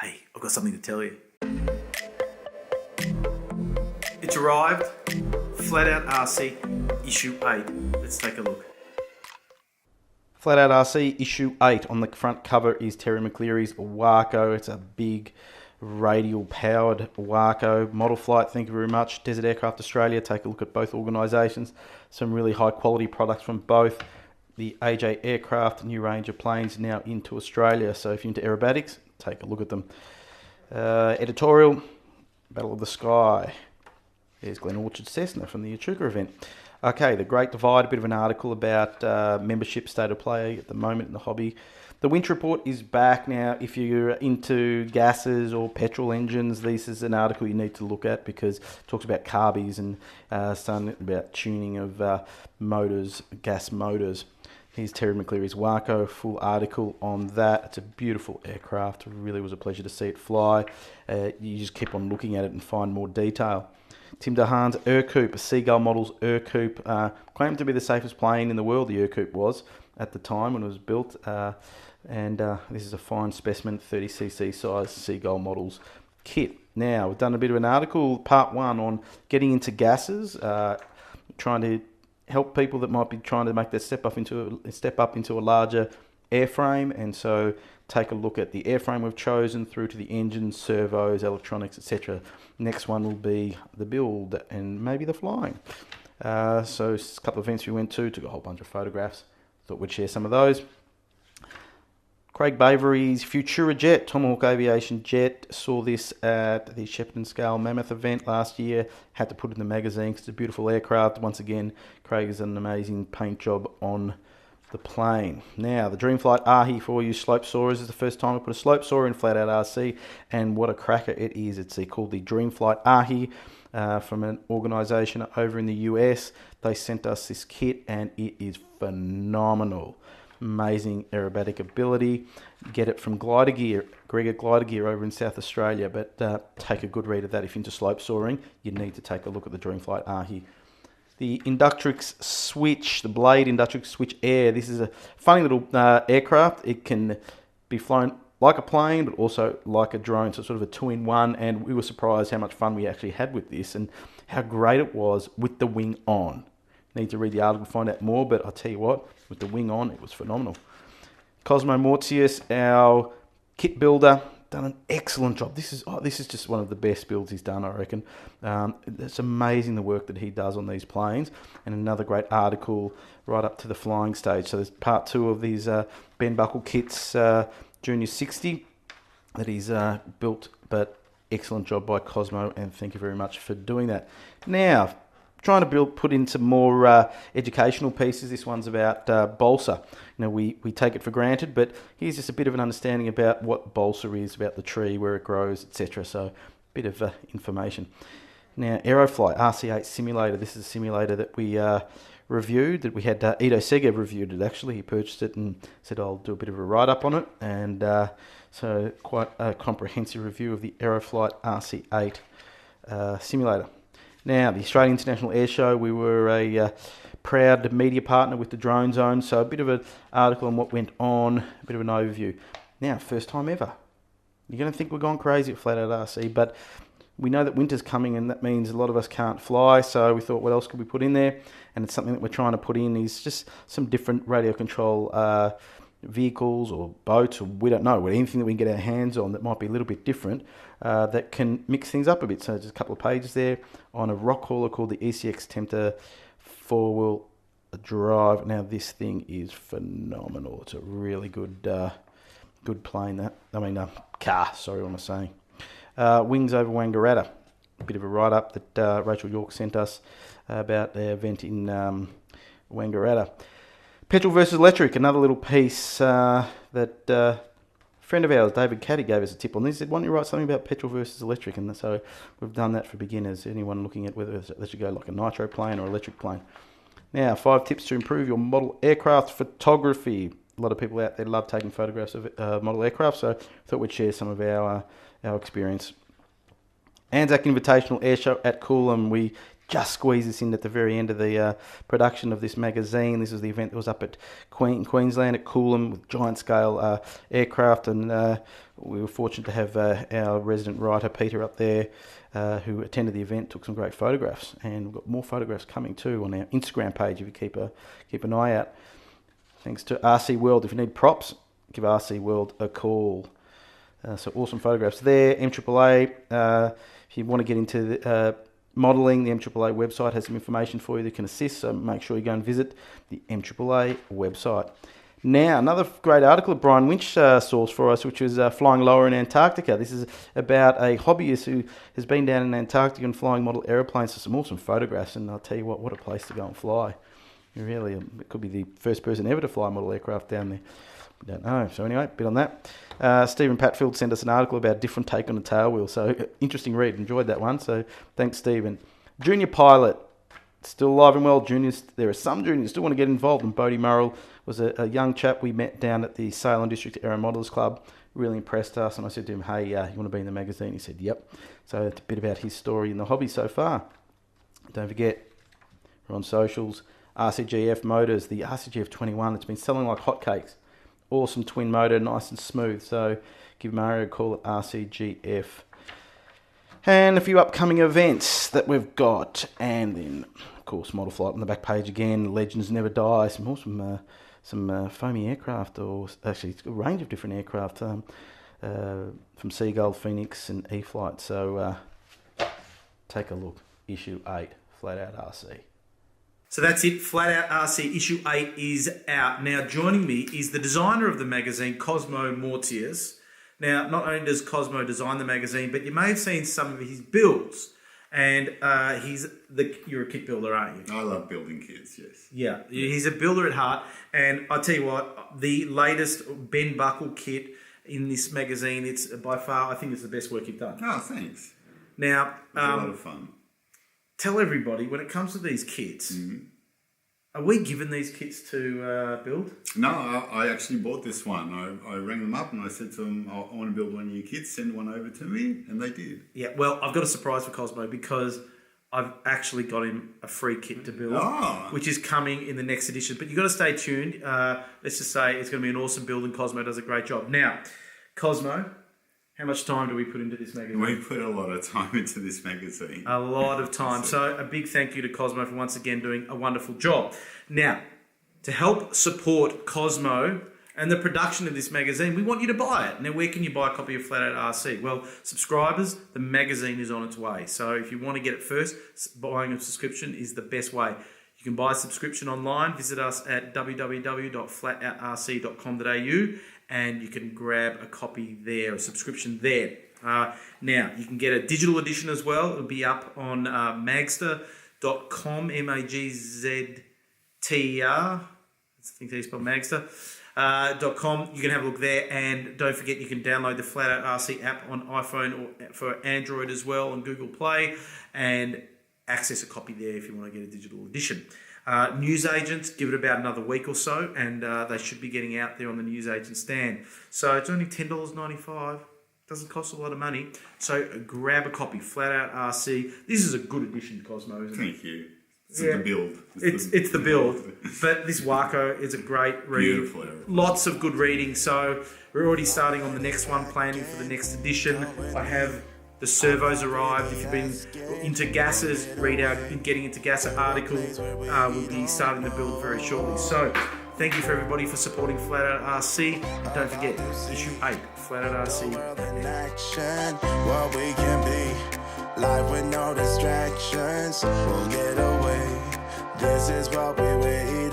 Hey, I've got something to tell you. It's arrived. Flat Out RC Issue 8. Let's take a look. Flat Out RC Issue 8. On the front cover is Terry McCleary's Waco. It's a big radial powered Waco. Model Flight, thank you very much. Desert Aircraft Australia, take a look at both organisations. Some really high quality products from both. The AJ Aircraft, new range of planes now into Australia. So if you're into aerobatics, take a look at them. Editorial, Battle of the Sky. There's Glen Orchard Cessna from the Echuca event. Okay, The Great Divide, a bit of an article about membership state of play at the moment in the hobby. The Winch Report is back now. If you're into gases or petrol engines, this is an article you need to look at because it talks about carbies and something about tuning of motors, gas motors. Here's Terry McCleary's Waco, full article on that. It's a beautiful aircraft. It really was a pleasure to see it fly. You just keep on looking at it and find more detail. Tim DeHaan's Ercoupe, Seagull Models Ercoupe, claimed to be the safest plane in the world, the Ercoupe was, at the time when it was built. This is a fine specimen, 30cc size Seagull Models kit. Now, we've done a bit of an article, part 1, on getting into gases, trying to help people that might be trying to make that step up into a larger airframe, and so take a look at the airframe we've chosen through to the engines, servos, electronics, etc. Next one will be the build and maybe the flying. So a couple of events we went to, took a whole bunch of photographs. Thought we'd share some of those. Craig Bavery's Futura Jet, Tomahawk Aviation Jet, saw this at the Shepparton Scale Mammoth event last year. Had to put it in the magazine because it's a beautiful aircraft. Once again, Craig has done an amazing paint job on the plane. Now, the Dreamflight Ahi for all you slope soarers is the first time we put a slope soarer in Flat Out RC, and what a cracker it is. It's called the Dreamflight Ahi from an organisation over in the US. They sent us this kit, and it is phenomenal. Amazing aerobatic ability. Get it from Glider Gear, Gregor Glider Gear over in South Australia, but take a good read of that. If you're into slope soaring, you need to take a look at the Dreamflight Ahi. The Inductrix Switch, the Blade Inductrix Switch Air. This is a funny little aircraft. It can be flown like a plane, but also like a drone, so it's sort of a two-in-one, and we were surprised how much fun we actually had with this and how great it was with the wing on. Need to read the article to find out more, but I'll tell you what, with the wing on, it was phenomenal. Cosmo Mortius, our kit builder, done an excellent job. This is just one of the best builds he's done, I reckon. It's amazing the work that he does on these planes, and another great article right up to the flying stage. So there's part 2 of these Ben Buckle kits, Junior 60, that he's built, but excellent job by Cosmo, and thank you very much for doing that. Now, trying to put in some more educational pieces. This one's about balsa. You know, we take it for granted, but here's just a bit of an understanding about what balsa is, about the tree, where it grows, etc. So, a bit of information. Now, Aeroflight RC8 simulator. This is a simulator that we reviewed, that we had Ido Segev reviewed it actually. He purchased it and said, I'll do a bit of a write-up on it. And so, quite a comprehensive review of the Aeroflight RC8 simulator. Now, the Australian International Air Show, we were a proud media partner with the Drone Zone, so a bit of an article on what went on, a bit of an overview. Now, first time ever. You're going to think we're gone crazy at Flat Out RC, but we know that winter's coming, and that means a lot of us can't fly, so we thought, what else could we put in there? And it's something that we're trying to put in is just some different radio control vehicles or boats, or we don't know, anything that we can get our hands on that might be a little bit different, that can mix things up a bit. So just a couple of pages there on a rock hauler called the ECX Tempter 4-wheel drive. Now this thing is phenomenal. It's a really good plane. Car. Sorry, what am I saying? Wings over Wangaratta. A bit of a write-up that Rachel York sent us about the event in Wangaratta. Petrol versus electric, another little piece that a friend of ours, David Caddy, gave us a tip on this. He said, why don't you write something about petrol versus electric? And so we've done that for beginners, anyone looking at whether they should go like a nitro plane or electric plane. Now, 5 tips to improve your model aircraft photography. A lot of people out there love taking photographs of model aircraft, so I thought we'd share some of our experience. Anzac Invitational Air Show at Coolum. We just squeeze this in at the very end of the production of this magazine. This was the event that was up at Queensland at Coolum with giant scale aircraft, and we were fortunate to have our resident writer Peter up there who attended the event, took some great photographs, and we've got more photographs coming too on our Instagram page if you keep an eye out. Thanks to RC World. If you need props, give RC World a call. So awesome photographs there. MAAA, if you want to get into the modelling, the MAAA website has some information for you that can assist, so make sure you go and visit the MAAA website. Now, another great article that Brian Winch sourced for us, which was flying lower in Antarctica. This is about a hobbyist who has been down in Antarctica and flying model aeroplanes. So some awesome photographs, and I'll tell you what a place to go and fly. Really, it could be the first person ever to fly a model aircraft down there. We don't know. So anyway, bit on that. Stephen Patfield sent us an article about a different take on a tail wheel. So interesting read. Enjoyed that one. So thanks, Stephen. Junior pilot, still alive and well. Juniors, there are some juniors still want to get involved. And Bodie Murrell was a young chap we met down at the Salem District Aero Modelers Club. Really impressed us. And I said to him, hey, you want to be in the magazine? He said, yep. So it's a bit about his story in the hobby so far. Don't forget, we're on socials. RCGF Motors, the RCGF 21. It's been selling like hotcakes. Awesome twin motor, nice and smooth. So give Mario a call at RCGF. And a few upcoming events that we've got. And then, of course, Model Flight on the back page again. Legends Never Die. Some awesome, some foamy aircraft, or actually it's a range of different aircraft from Seagull, Phoenix and E-Flight. So take a look. Issue 8, Flat Out RC. So that's it. Flat Out RC issue 8 is out. Now, joining me is the designer of the magazine, Cosmo Mortius. Now, not only does Cosmo design the magazine, but you may have seen some of his builds. And you're a kit builder, aren't you? I love building kits, yes. Yeah, he's a builder at heart. And I'll tell you what, the latest Ben Buckle kit in this magazine, it's by far, I think it's the best work you've done. Oh, thanks. Now, It's a lot of fun. Tell everybody, when it comes to these kits, are we given these kits to build? No, I actually bought this one. I rang them up and I said to them, I want to build one of your kits, send one over to me, and they did. Yeah, well, I've got a surprise for Cosmo because I've actually got him a free kit to build, which is coming in the next edition. But you've got to stay tuned. Let's just say it's going to be an awesome build and Cosmo does a great job. Now, Cosmo, how much time do we put into this magazine? We put a lot of time into this magazine. A lot of time. So a big thank you to Cosmo for once again doing a wonderful job. Now, to help support Cosmo and the production of this magazine, we want you to buy it. Now, where can you buy a copy of Flat Out RC? Well, subscribers, the magazine is on its way. So if you want to get it first, buying a subscription is the best way. You can buy a subscription online. Visit us at www.flatoutrc.com.au and you can grab a copy there, a subscription there. Now, you can get a digital edition as well. It'll be up on magster.com, MAGZTER. I think they spell Magster.com. You can have a look there, and don't forget you can download the Flat Out RC app on iPhone or for Android as well on Google Play, and access a copy there if you want to get a digital edition. Newsagents, give it about another week or so, and they should be getting out there on the newsagent stand. So it's only $10.95. Doesn't cost a lot of money. So grab a copy, Flat Out RC. This is a good edition, Cosmo, isn't it? Thank you. It's the build. It's the build. But this Waco is a great read. Beautiful. Lots of good reading. So we're already starting on the next one, planning for the next edition. I have the servos arrived. If you've been into gases, read our Getting Into Gasser article. We'll be starting the build very shortly. So thank you for everybody for supporting Flat Out RC. And don't forget, issue 8, Flat Out RC. What we can be, life with no distractions, we'll get away. This is what we wait